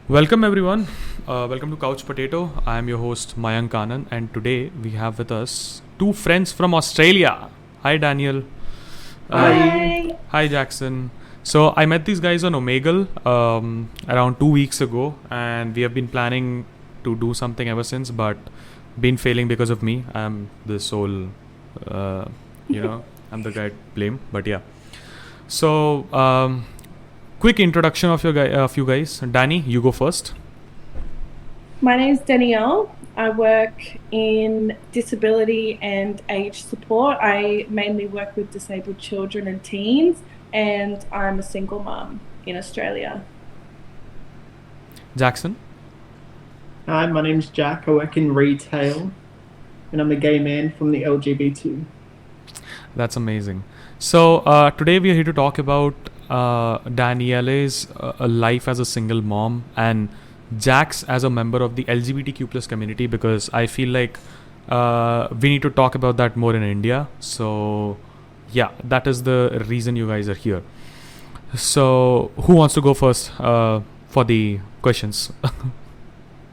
Welcome everyone. Welcome to Couch Potato. I am your host Mayank Anand, and today we have with us two friends from Australia. Hi Danielle. Hi. Hi Jaacksun. So I met these guys on Omegle around 2 weeks ago, and we have been planning to do something ever since, but been failing because of me. I'm the sole, uh, you know, I'm the guy to blame. But yeah. So quick introduction of you guys. Danny, you go first. My name is Danielle. I work in disability and age support. I mainly work with disabled children and teens, and I'm a single mum in Australia. Jaacksun. Hi, my name's Jack. I work in retail, and I'm a gay man from the LGBT. That's amazing. So today we are here to talk about Daniele's life as a single mom and Jack's as a member of the LGBTQ plus community, because I feel like we need to talk about that more in India. So yeah, that is the reason you guys are here. So who wants to go first for the questions? I'll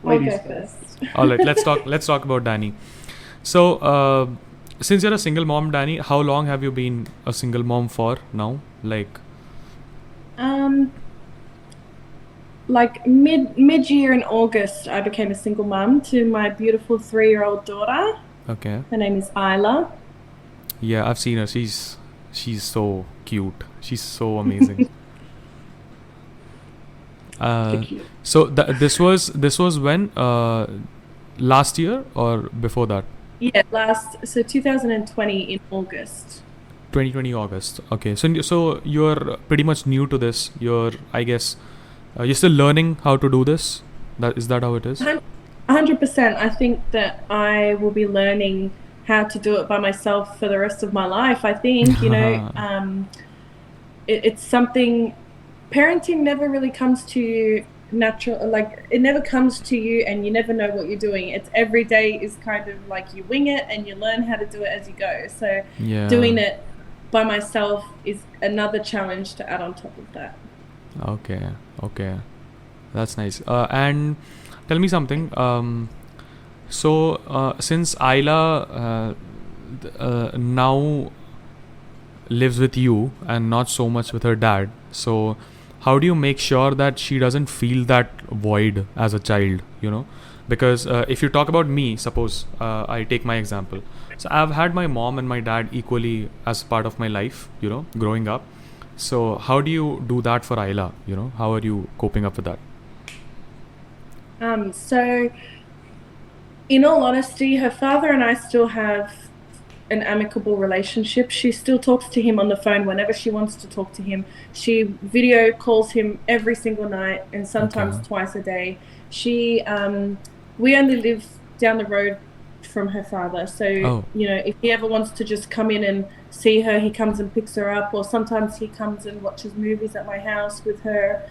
Ladies go first. All right, let's talk about Danny. So since you're a single mom, Danny, how long have you been a single mom for now? Um, like mid-year in August, I became a single mum to my beautiful 3-year-old daughter. Okay. Her name is Isla. Yeah, I've seen her. She's so cute. She's so amazing. Thank you. So this was when last year or before that? Yeah, 2020 in August. 2020 August. Okay. So you're pretty much new to this. I guess you're still learning how to do this. That how it is? 100%. I think that I will be learning how to do it by myself for the rest of my life. I think, it's something, parenting never really comes to you natural, like it never comes to you and you never know what you're doing. It's every day is kind of like you wing it and you learn how to do it as you go. So Yeah. doing it by myself is another challenge to add on top of that. Okay. That's nice. And tell me something. Since Isla now lives with you and not so much with her dad, so how do you make sure that she doesn't feel that void as a child? Because if you talk about me, suppose I take my example. So I've had my mom and my dad equally as part of my life, growing up. So how do you do that for Isla? How are you coping up with that? So in all honesty, her father and I still have an amicable relationship. She still talks to him on the phone whenever she wants to talk to him. She video calls him every single night and sometimes Okay. twice a day. We only live down the road from her father. So, Oh. if he ever wants to just come in and see her, he comes and picks her up, or sometimes he comes and watches movies at my house with her.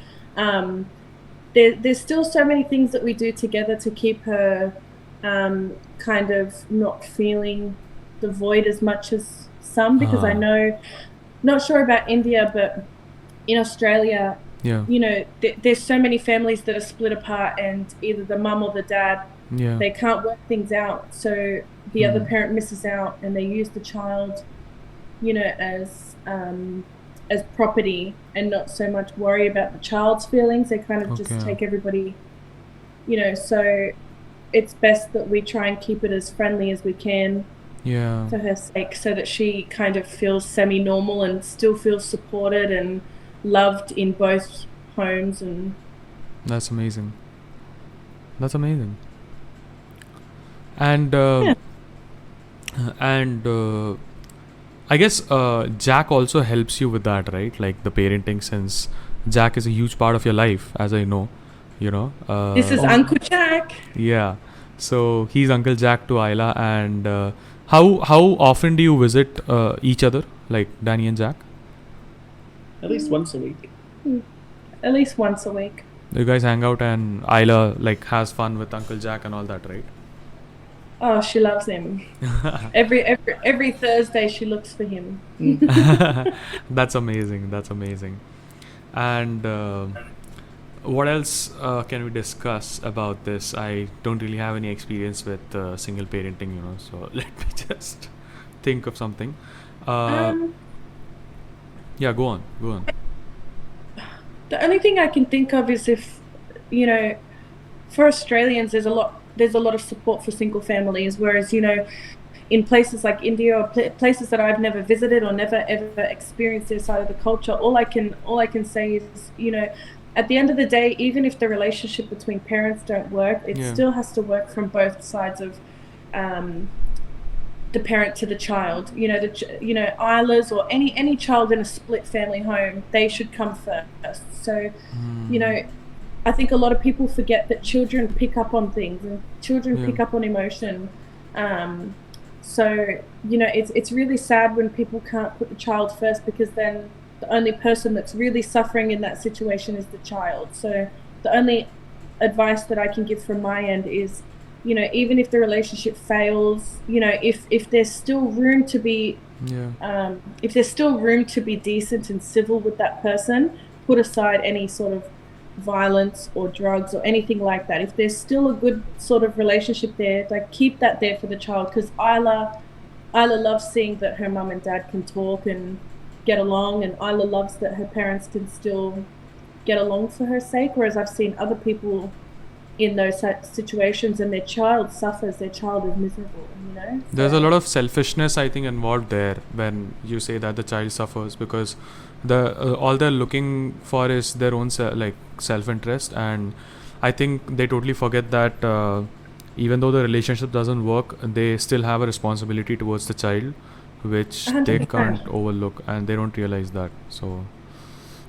There's still so many things that we do together to keep her kind of not feeling the void as much as some, because I know, not sure about India, but in Australia, Yeah. there's so many families that are split apart, and either the mum or the dad, Yeah. they can't work things out, so the other parent misses out, and they use the child, as property and not so much worry about the child's feelings. They kind of just Okay. take everybody, so it's best that we try and keep it as friendly as we can Yeah. for her sake, so that she kind of feels semi-normal and still feels supported and loved in both homes. And That's amazing. And Yeah. and I guess Jack also helps you with that, right? Like the parenting, since Jack is a huge part of your life, as I know. this is Oh. Uncle Jack. Yeah. So he's Uncle Jack to Isla, and how often do you visit each other, like Danny and Jack? At least once a week. At least once a week. You guys hang out, and Isla like has fun with Uncle Jack and all that, right? Oh, she loves him. Every Thursday she looks for him. That's amazing. And what else can we discuss about this? I don't really have any experience with single parenting, so let me just think of something. Yeah, go on. The only thing I can think of is if, for Australians, there's a lot of support for single families, whereas, in places like India or places that I've never visited or never ever experienced this side of the culture, all I can say is, at the end of the day, even if the relationship between parents don't work, it still has to work from both sides of the parent to the child. Islas or any child in a split family home, they should come first. So, I think a lot of people forget that children pick up on things and children pick up on emotion. So, it's really sad when people can't put the child first, because then the only person that's really suffering in that situation is the child. So the only advice that I can give from my end is, even if the relationship fails, if there's still room to be, if there's still room to be decent and civil with that person, put aside any sort of violence or drugs or anything like that. If there's still a good sort of relationship there, like, keep that there for the child, because Isla loves seeing that her mum and dad can talk and get along, and Isla loves that her parents can still get along for her sake, whereas I've seen other people in those situations and their child suffers, their child is miserable, So there's a lot of selfishness, I think, involved there when you say that the child suffers, because all they're looking for is their own self-interest, and I think they totally forget that even though the relationship doesn't work, they still have a responsibility towards the child, which 100%. They can't overlook, and they don't realize that. So,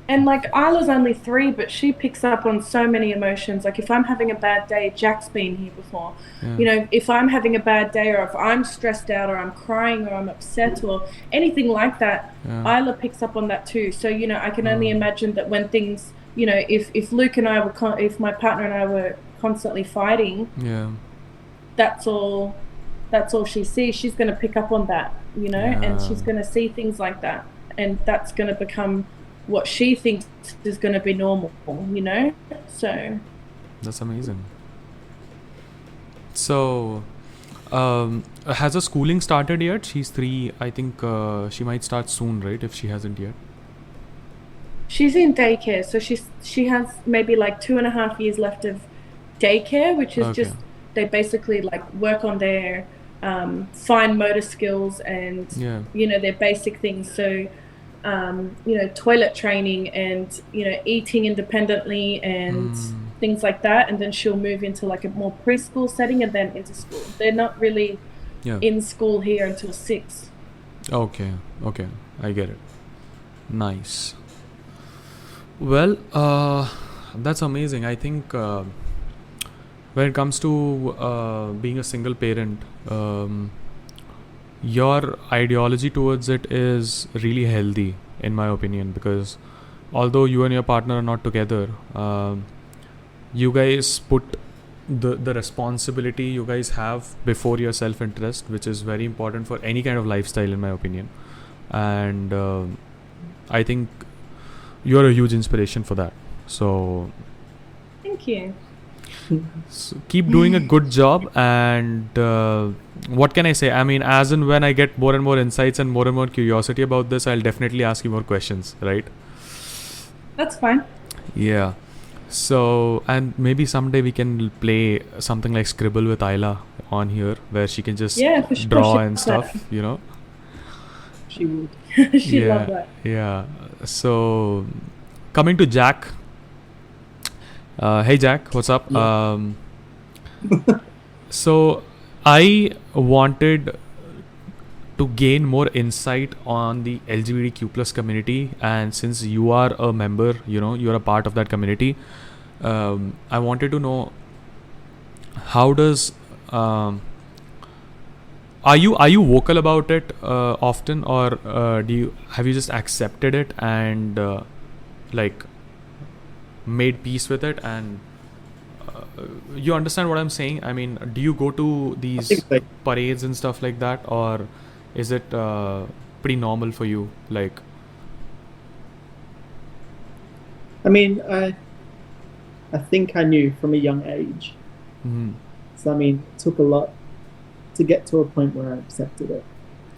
and like, Isla's only 3, but she picks up on so many emotions. Like, if I'm having a bad day, Jack's been here before. If I'm having a bad day, or if I'm stressed out, or I'm crying, or I'm upset, or anything like that, Isla picks up on that too. So, I can only imagine that when things, if Luke and I were, if my partner and I were constantly fighting, that's all she sees. She's going to pick up on that, and she's going to see things like that, and that's going to become what she thinks is going to be normal, so that's amazing. So has the schooling started yet? She's 3. I think she might start soon, right, if she hasn't yet? She's in daycare, so she has maybe like 2.5 years left of daycare, which is just, they basically like work on their fine motor skills and their basic things. So toilet training and eating independently and things like that, and then she'll move into like a more preschool setting and then into school. They're not really in school here until 6. Okay, I get it. Nice. Well, that's amazing. I think when it comes to being a single parent, your ideology towards it is really healthy, in my opinion, because although you and your partner are not together, you guys put the responsibility you guys have before your self-interest, which is very important for any kind of lifestyle, in my opinion. And I think you're a huge inspiration for that. So thank you. So keep doing a good job, and what can I say? I mean, as and when I get more and more insights and more curiosity about this, I'll definitely ask you more questions, right? That's fine. Yeah. So, and maybe someday we can play something like Scribble with Isla on here, where she can just draw and stuff, She would. She'd love that. Yeah. So, coming to Jack. Hey Jack, what's up? Yeah. So I wanted to gain more insight on the LGBTQ plus community, and since you are a member, you're a part of that community, I wanted to know, how does are you vocal about it often, or have you just accepted it and made peace with it, and you understand what I'm saying? I mean, do you go to these parades and stuff like that, or is it pretty normal for you? I mean, I think I knew from a young age. Mm-hmm. So I mean, it took a lot to get to a point where I accepted it.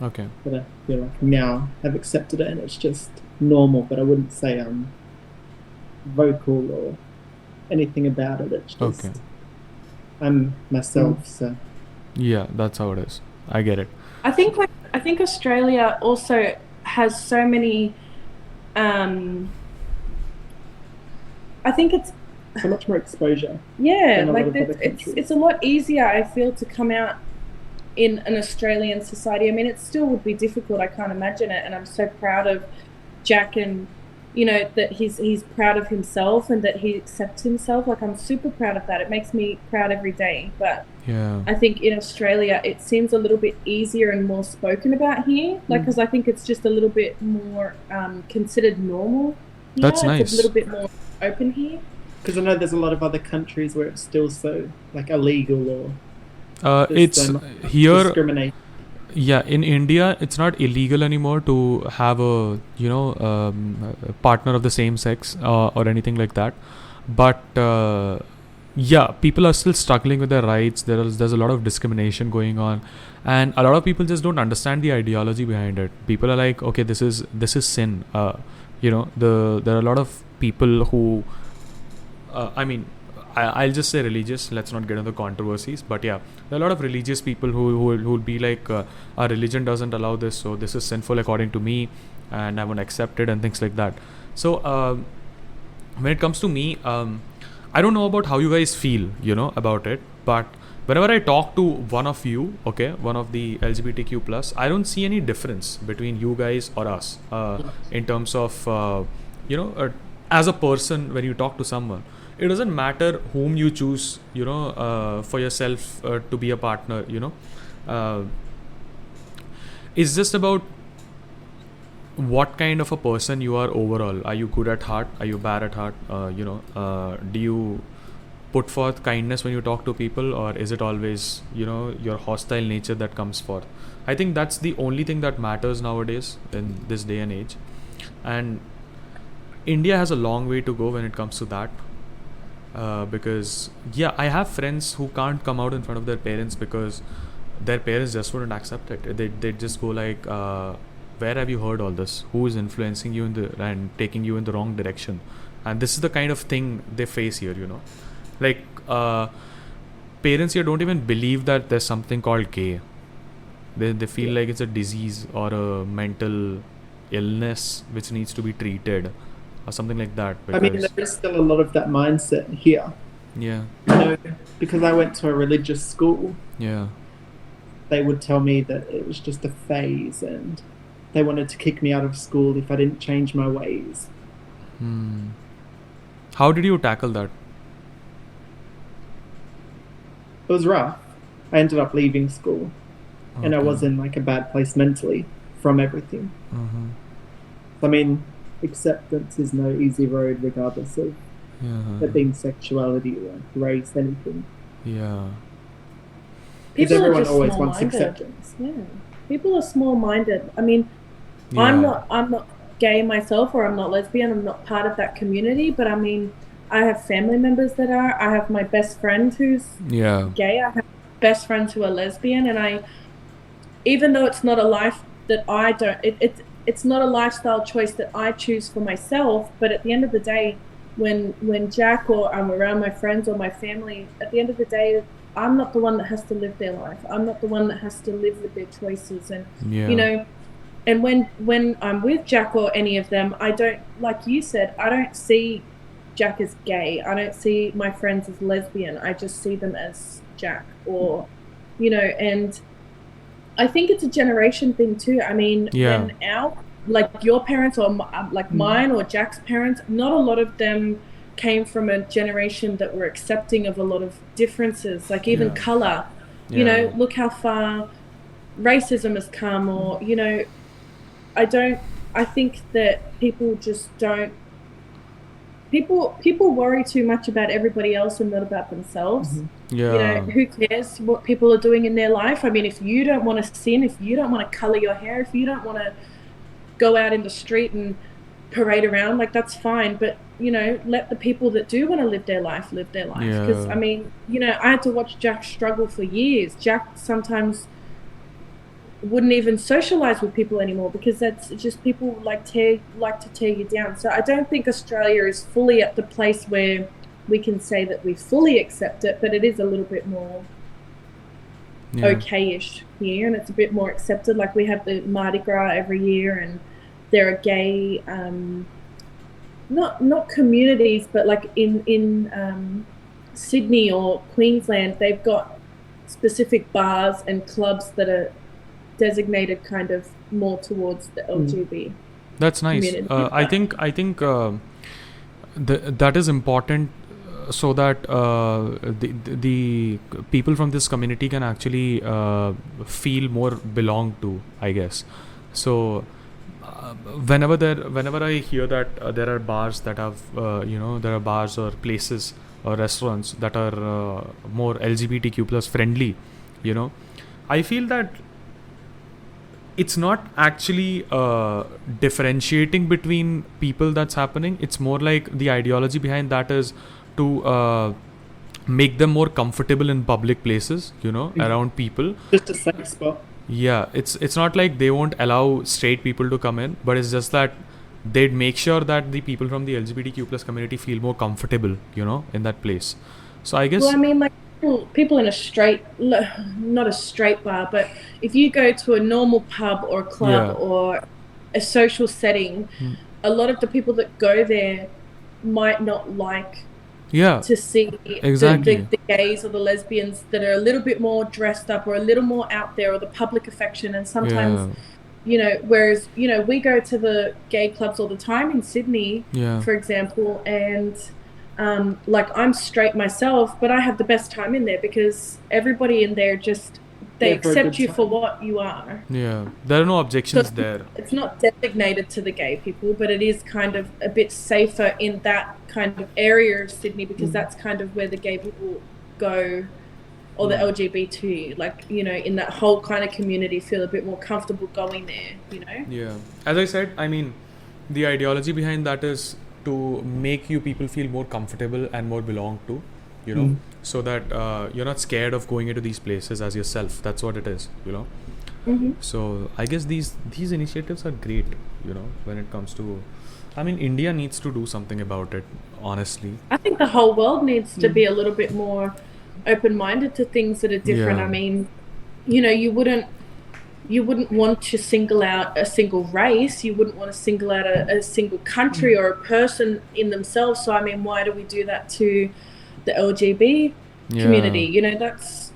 Okay. But I feel like now I've accepted it and it's just normal. But I wouldn't say I'm vocal or anything about it. It's just I'm myself. So yeah, that's how it is. I get it. I think Australia also has so many. I think it's so much more exposure. Yeah, like it's a lot easier, I feel, to come out in an Australian society. I mean, it still would be difficult. I can't imagine it, and I'm so proud of Jack, and you know that he's proud of himself and that he accepts himself. Like, I'm super proud of that. It makes me proud every day. But yeah, I think in Australia it seems a little bit easier and more spoken about here. Like, because I think it's just a little bit more considered normal. That's nice. It's a little bit more open here. Because I know there's a lot of other countries where it's still so like illegal or it's here. Discrimination. Yeah, in India, it's not illegal anymore to have a a partner of the same sex or anything like that. But yeah, people are still struggling with their rights. There's a lot of discrimination going on, and a lot of people just don't understand the ideology behind it. People are like, okay, this is sin. There are a lot of people who, I'll just say religious. Let's not get into controversies. But yeah, there are a lot of religious people who will be like, our religion doesn't allow this, so this is sinful according to me, and I won't accept it, and things like that. So when it comes to me, I don't know about how you guys feel, about it. But whenever I talk to one of you, one of the LGBTQ plus, I don't see any difference between you guys or us in terms of as a person. When you talk to someone, it doesn't matter whom you choose, for yourself to be a partner. It's just about what kind of a person you are overall. Are you good at heart? Are you bad at heart? Do you put forth kindness when you talk to people, or is it always your hostile nature that comes forth? I think that's the only thing that matters nowadays in this day and age. And India has a long way to go when it comes to that. Because I have friends who can't come out in front of their parents because their parents just wouldn't accept it. They just go like, where have you heard all this? Who is influencing you and taking you in the wrong direction? And this is the kind of thing they face here. Like, parents here don't even believe that there's something called gay. They feel like it's a disease or a mental illness which needs to be treated or something like that. I mean, there is still a lot of that mindset here. Yeah. Because I went to a religious school. Yeah. They would tell me that it was just a phase, and they wanted to kick me out of school if I didn't change my ways. How did you tackle that? It was rough. I ended up leaving school, and I was in like a bad place mentally from everything. I mean, acceptance is no easy road, regardless of it being sexuality or race, anything. Yeah. Because everyone always wants acceptance. Yeah. People are small-minded. I mean, I'm not gay myself, or I'm not lesbian. I'm not part of that community. But I mean, I have family members that are. I have my best friend who's gay. I have best friends who are lesbian, and even though it's not a life that I don't, it's not a lifestyle choice that I choose for myself. But at the end of the day, when Jack or I'm around my friends or my family, at the end of the day, I'm not the one that has to live their life. I'm not the one that has to live with their choices. And, and when I'm with Jack or any of them, I don't, like you said, I don't see Jack as gay. I don't see my friends as lesbian. I just see them as Jack or, and I think it's a generation thing too. I mean, when like your parents or like mine or Jack's parents, not a lot of them came from a generation that were accepting of a lot of differences, like even color. Look how far racism has come, or I think that people just don't. People worry too much about everybody else and not about themselves. Who cares what people are doing in their life? I mean, if you don't want to sin, if you don't want to color your hair, if you don't want to go out in the street and parade around, like that's fine, but you know, let the people that do want to live their life because I mean, you know, I had to watch Jack struggle for years. Jack sometimes wouldn't even socialize with people anymore because that's just people like to tear you down. So I don't think Australia is fully at the place where we can say that we fully accept it, but it is a little bit more okay-ish here, and it's a bit more accepted. Like we have the Mardi Gras every year, and there are gay not communities, but like in Sydney or Queensland, they've got specific bars and clubs that are designated kind of more towards the LGBT. That's nice. community. I think that is important, so that the people from this community can actually feel more belonged to, I guess. So whenever I hear that there are bars that have there are bars or places or restaurants that are more LGBTQ plus friendly, you know, I feel that it's not actually differentiating between people that's happening. It's more like the ideology behind that is to make them more comfortable in public places, you know, around people. Just a safe spot. Yeah, it's not like they won't allow straight people to come in, but it's just that they'd make sure that the people from the LGBTQ plus community feel more comfortable, you know, in that place. So I guess... Well, I mean, like people in not a straight bar, but if you go to a normal pub or club or a social setting, a lot of the people that go there might not like to see the gays or the lesbians that are a little bit more dressed up or a little more out there, or the public affection. And sometimes, you know, whereas, you know, we go to the gay clubs all the time in Sydney, for example, and like I'm straight myself, but I have the best time in there because everybody in there just, they accept you for what you are. Yeah, there are no objections there. It's not designated to the gay people, but it is kind of a bit safer in that kind of area of Sydney because that's kind of where the gay people go, or the LGBT, like, you know, in that whole kind of community feel a bit more comfortable going there, you know? Yeah. As I said, I mean, the ideology behind that is to make you people feel more comfortable and more belonged to, you know, so that you're not scared of going into these places as yourself. That's what it is, you know. So I guess these initiatives are great, you know, when it comes to, I mean, India needs to do something about it, honestly. I think the whole world needs to be a little bit more open-minded to things that are different. I mean, you know, you wouldn't want to single out a single race. You wouldn't want to single out a single country or a person in themselves. So, I mean, why do we do that to the LGBT community? You know, that's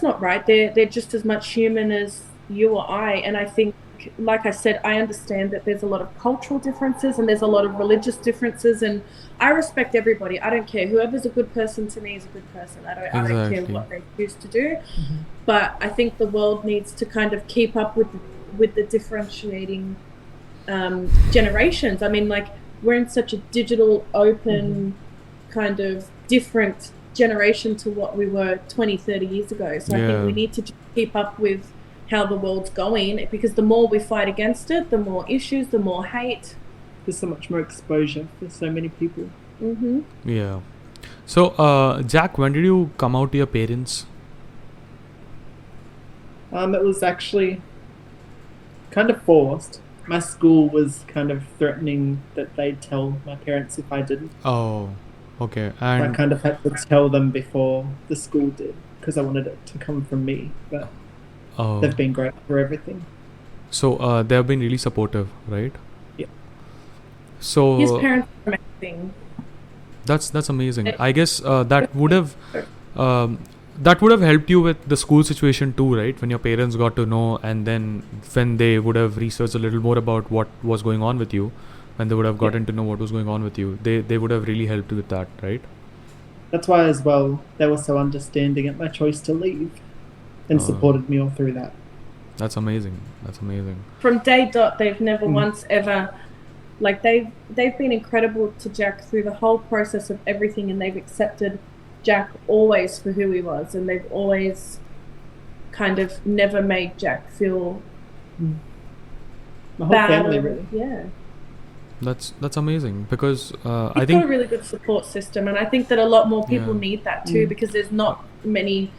not right. They're just as much human as you or I. And I think, like I said, I understand that there's a lot of cultural differences and there's a lot of religious differences, and I respect everybody. I don't care. Whoever's a good person to me is a good person. I don't care what they choose to do. But I think the world needs to kind of keep up with the differentiating generations. I mean, like, we're in such a digital, open, kind of different generation to what we were 20, 30 years ago. So I think we need to just keep up with how the world's going, because the more we fight against it, the more issues, the more hate. There's so much more exposure for so many people. Yeah. So, Jack, when did you come out to your parents? It was actually kind of forced. My school was kind of threatening that they'd tell my parents if I didn't. Oh, okay. And And I kind of had to tell them before the school did, because I wanted it to come from me. But they've been great for everything. So they have been really supportive, right? Yeah. So His parents are amazing. that's amazing. I guess that would have helped you with the school situation too, right? When your parents got to know, and then when they would have researched a little more about what was going on with you, when they would have gotten to know what was going on with you, they would have really helped with that, right? That's why as well they were so understanding at my choice to leave and supported me all through that. That's amazing. From day dot, they've never once ever, like, they've been incredible to Jack through the whole process of everything, and they've accepted Jack always for who he was, and they've always kind of never made Jack feel My whole bad. family, really. That's amazing because I He's got think a really good support system, and I think that a lot more people Yeah. need that too, because there's not many,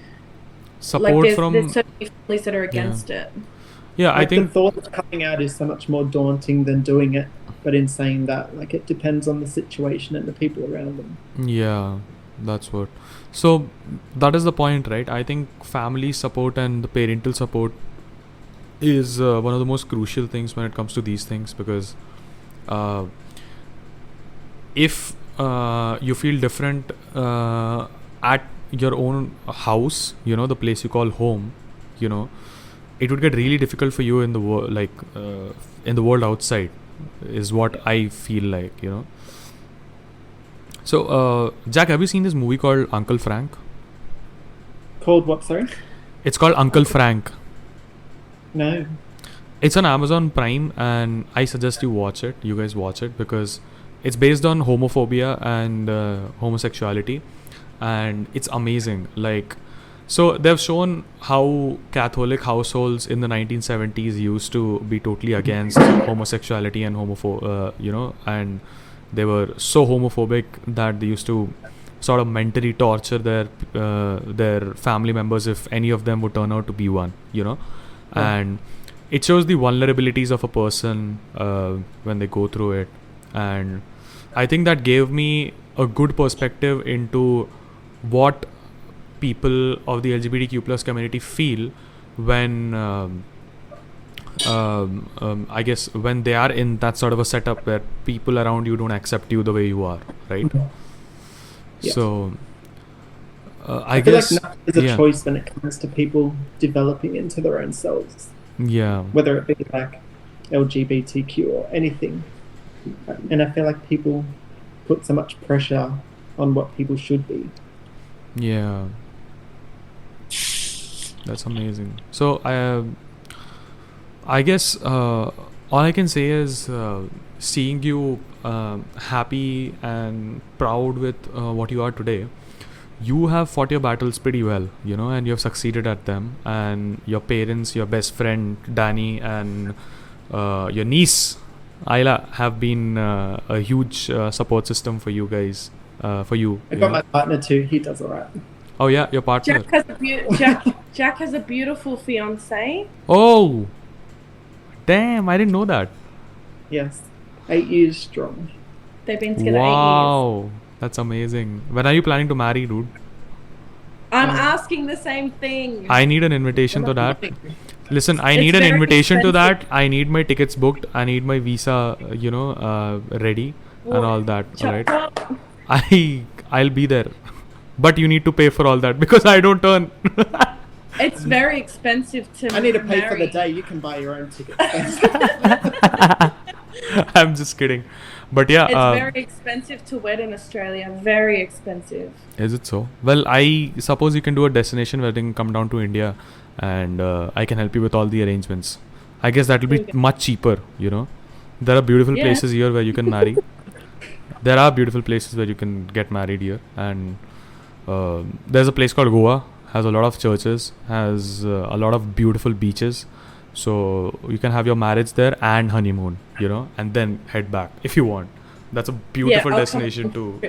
support there's from so many families that are against it. yeah I Like, think the thought of coming out is so much more daunting than doing it. But in saying that, like, it depends on the situation and the people around them. Yeah, that's what. So that is the point, right? I think family support and the parental support is one of the most crucial things when it comes to these things because uh, if you feel different at your own house, the place you call home, it would get really difficult for you in the world, like in the world outside, is what I feel like. So, Jack, have you seen this movie called Uncle Frank? Called what, sorry? It's called Uncle Frank. No. It's on Amazon Prime, and I suggest you watch it. You guys watch it because it's based on homophobia and homosexuality, and it's amazing. Like, so they've shown how Catholic households in the 1970s used to be totally against homosexuality and and they were so homophobic that they used to sort of mentally torture their family members if any of them would turn out to be one. And it shows the vulnerabilities of a person when they go through it, and I think that gave me a good perspective into what people of the LGBTQ plus community feel when I guess when they are in that sort of a setup where people around you don't accept you the way you are, right? Yeah. So I feel guess like nothing is a choice when it comes to people developing into their own selves. Yeah. Whether it be like LGBTQ or anything. And I feel like people put so much pressure on what people should be. Yeah. That's amazing. So I guess all I can say is seeing you happy and proud with what you are today. You have fought your battles pretty well, and you have succeeded at them. And your parents, your best friend Danny, and your niece Ayla have been a huge support system for you guys. For you. I got my partner too. He does alright. Oh yeah, your partner. Jack has a beautiful fiance. Oh, damn! I didn't know that. Yes, 8 years strong. They've been together 8 years. Wow, that's amazing. When are you planning to marry, dude? I'm asking the same thing. I need an invitation to that. Listen, I need an invitation to that. I need my tickets booked. I need my visa, ready and all that. All right. I'll be there, but you need to pay for all that because I don't earn. It's very expensive to. I need to pay for the day. You can buy your own tickets. I'm just kidding, but yeah. It's very expensive to wed in Australia. Very expensive. Is it so? Well, I suppose you can do a destination wedding, come down to India, and I can help you with all the arrangements. I guess that will be much cheaper. There are beautiful places here where you can marry. There are beautiful places where you can get married here, and there's a place called Goa. Has a lot of churches, has a lot of beautiful beaches, so you can have your marriage there and honeymoon, and then head back if you want. That's a beautiful destination to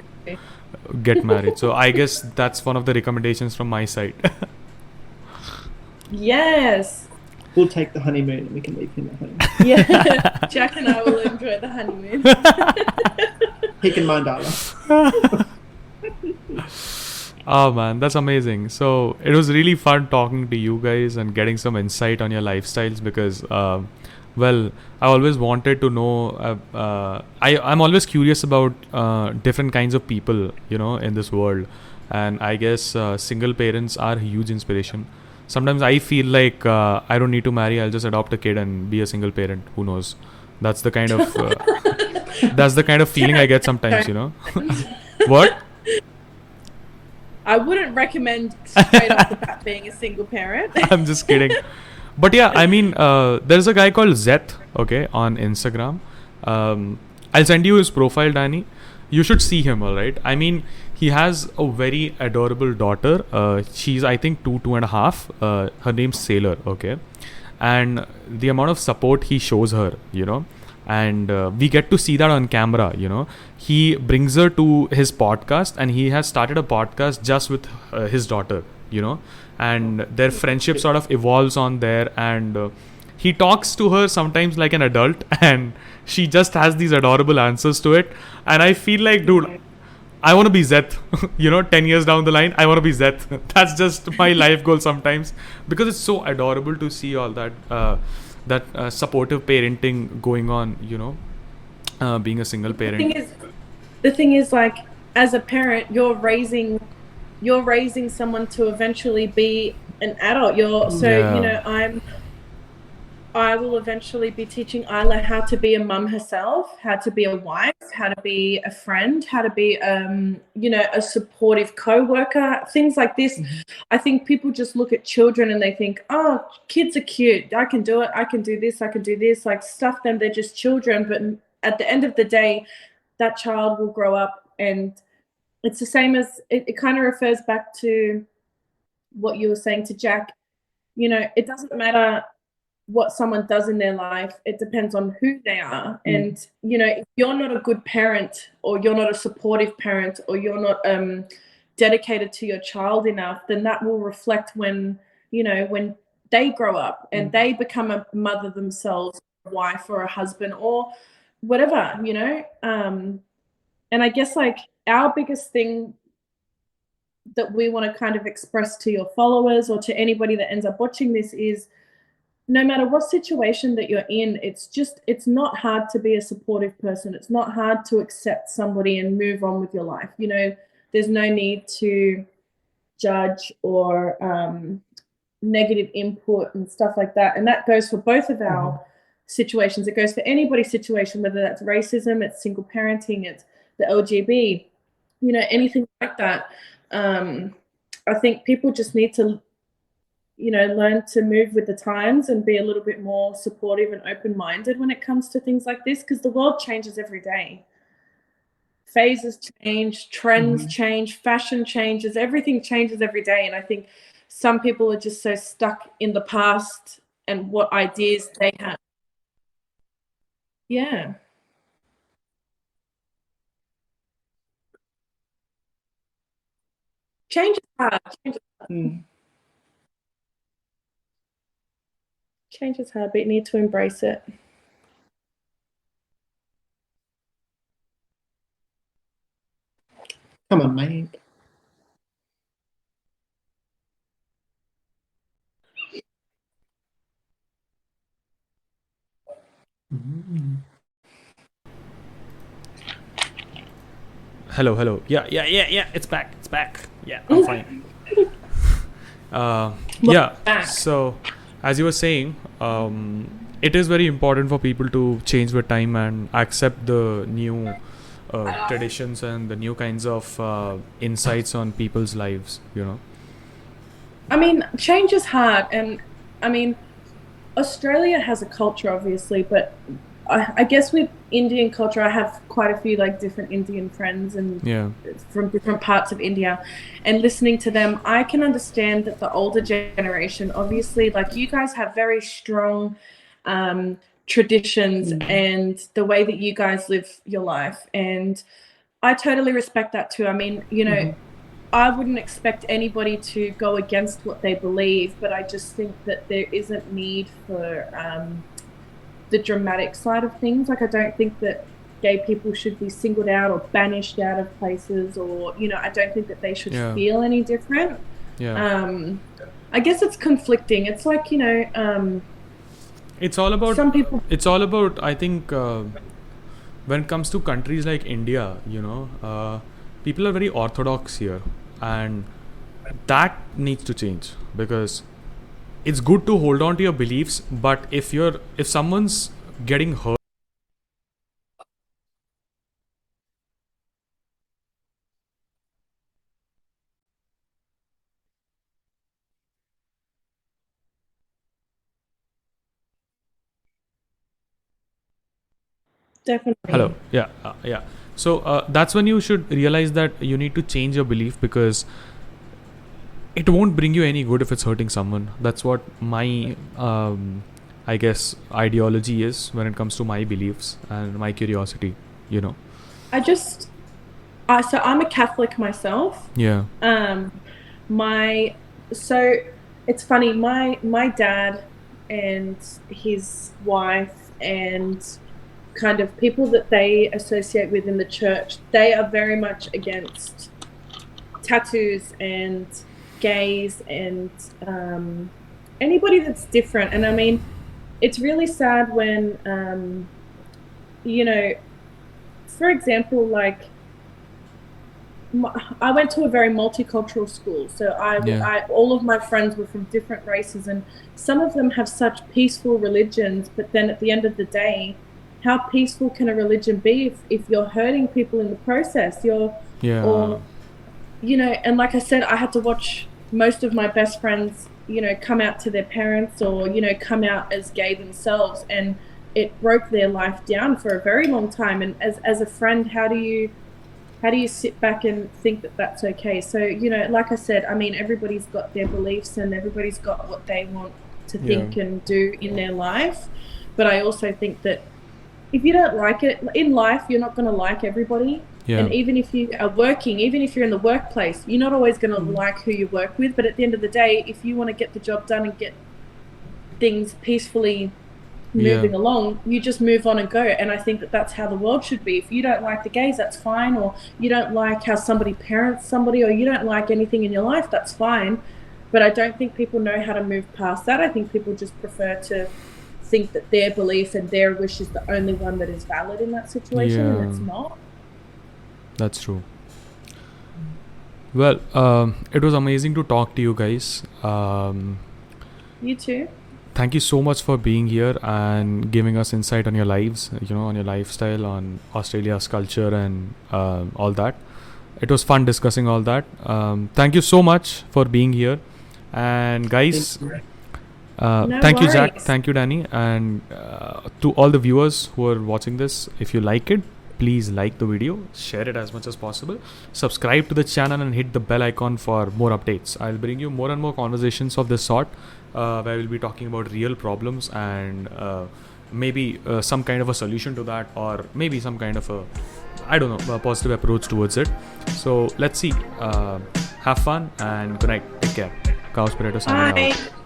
get married. So I guess that's one of the recommendations from my side. Yes. We'll take the honeymoon and we can leave him at home. Yeah, Jack and I will enjoy the honeymoon. He can mind Allah. Oh man, that's amazing. So it was really fun talking to you guys and getting some insight on your lifestyles because, I always wanted to know. I'm always curious about different kinds of people, in this world, and I guess single parents are a huge inspiration. Sometimes I feel like I don't need to marry. I'll just adopt a kid and be a single parent. Who knows? That's the kind of feeling I get sometimes. What? I wouldn't recommend straight off the bat being a single parent. I'm just kidding. But yeah, I mean, there's a guy called Zeth, on Instagram. I'll send you his profile, Danny. You should see him, alright? I mean, he has a very adorable daughter. She's, I think, 2.5. Her name's Sailor, and the amount of support he shows her, and we get to see that on camera. He brings her to his podcast, and he has started a podcast just with his daughter. And their friendship sort of evolves on there, and he talks to her sometimes like an adult, and she just has these adorable answers to it. And I feel like, dude, I want to be Zeth. 10 years down the line, I want to be Zeth. That's just my life goal sometimes, because it's so adorable to see all that supportive parenting going on. Being a single parent. The thing is, like, as a parent, you're raising someone to eventually be an adult. I will eventually be teaching Isla how to be a mum herself, how to be a wife, how to be a friend, how to be, a supportive co-worker, things like this. Mm-hmm. I think people just look at children and they think, oh, kids are cute. I can do it. I can do this. I can do this. Like, stuff them. They're just children. But at the end of the day, that child will grow up, and it's the same as it kind of refers back to what you were saying to Jack. It doesn't matter what someone does in their life. It depends on who they are. And if you're not a good parent, or you're not a supportive parent, or you're not dedicated to your child enough, then that will reflect when they grow up and they become a mother themselves, a wife or a husband or whatever. And I guess, like, our biggest thing that we want to kind of express to your followers or to anybody that ends up watching this is, no matter what situation that you're in, it's not hard to be a supportive person. It's not hard to accept somebody and move on with your life. There's no need to judge or negative input and stuff like that. And that goes for both of our situations. It goes for anybody's situation, whether that's racism, it's single parenting, it's the LGB, anything like that. I think people just need to learn to move with the times and be a little bit more supportive and open-minded when it comes to things like this, because the world changes every day. Phases change, trends change, fashion changes, everything changes every day. And I think some people are just so stuck in the past and what ideas they have. Yeah. Change is hard. Change is hard, but you need to embrace it. Come on, mate. Hello. Yeah. It's back. Yeah, I'm fine. Yeah. So, as you were saying, it is very important for people to change with time and accept the new traditions and the new kinds of insights on people's lives. I mean, change is hard, and I mean, Australia has a culture, obviously, but I guess with Indian culture, I have quite a few like different Indian friends and from different parts of India, and listening to them, I can understand that the older generation, obviously, like, you guys have very strong traditions and the way that you guys live your life, and I totally respect that too. I mean, I wouldn't expect anybody to go against what they believe, but I just think that there isn't need for the dramatic side of things. Like, I don't think that gay people should be singled out or banished out of places, or I don't think that they should feel any different. I guess it's conflicting. It's like, it's all about some people. It's all about, I think, when it comes to countries like India, people are very orthodox here, and that needs to change, because it's good to hold on to your beliefs, but if someone's getting hurt, Definitely. hello, yeah. So that's when you should realize that you need to change your belief, because it won't bring you any good if it's hurting someone. That's what my I guess, ideology is when it comes to my beliefs and my curiosity, you know. So I'm a Catholic myself. Yeah. So it's funny, my dad and his wife and kind of people that they associate with in the church, they are very much against tattoos and gays and anybody that's different. And I mean, it's really sad when you know, for example, like I went to a very multicultural school, so all of my friends were from different races, and some of them have such peaceful religions. But then at the end of the day, how peaceful can a religion be if you're hurting people in the process? Or and like I said, I had to watch most of my best friends, come out to their parents or come out as gay themselves, and it broke their life down for a very long time. And as a friend, how do you sit back and think that that's okay? So, like I said, I mean, everybody's got their beliefs and everybody's got what they want to think and do in their life. But I also think that if you don't like it in life, you're not going to like everybody. Yeah. And even if you are working, even if you're in the workplace, you're not always going to like who you work with. But at the end of the day, if you want to get the job done and get things peacefully moving along, you just move on and go. And I think that that's how the world should be. If you don't like the gays, that's fine. Or you don't like how somebody parents somebody, or you don't like anything in your life, that's fine. But I don't think people know how to move past that. I think people just prefer to think that their belief and their wish is the only one that is valid in that situation, and it's not. That's true. Well, it was amazing to talk to you guys. You too. Thank you so much for being here and giving us insight on your lives, on your lifestyle, on Australia's culture and all that. It was fun discussing all that. Thank you so much for being here. And guys, thank you, Jack. Thank you, Danny. And to all the viewers who are watching this, if you like it, please like the video, share it as much as possible, subscribe to the channel and hit the bell icon for more updates. I'll bring you more and more conversations of this sort, where we'll be talking about real problems and maybe some kind of a solution to that, or maybe some kind of a positive approach towards it. So let's see. Have fun and good night. Take care. Chaos Pareto signing out.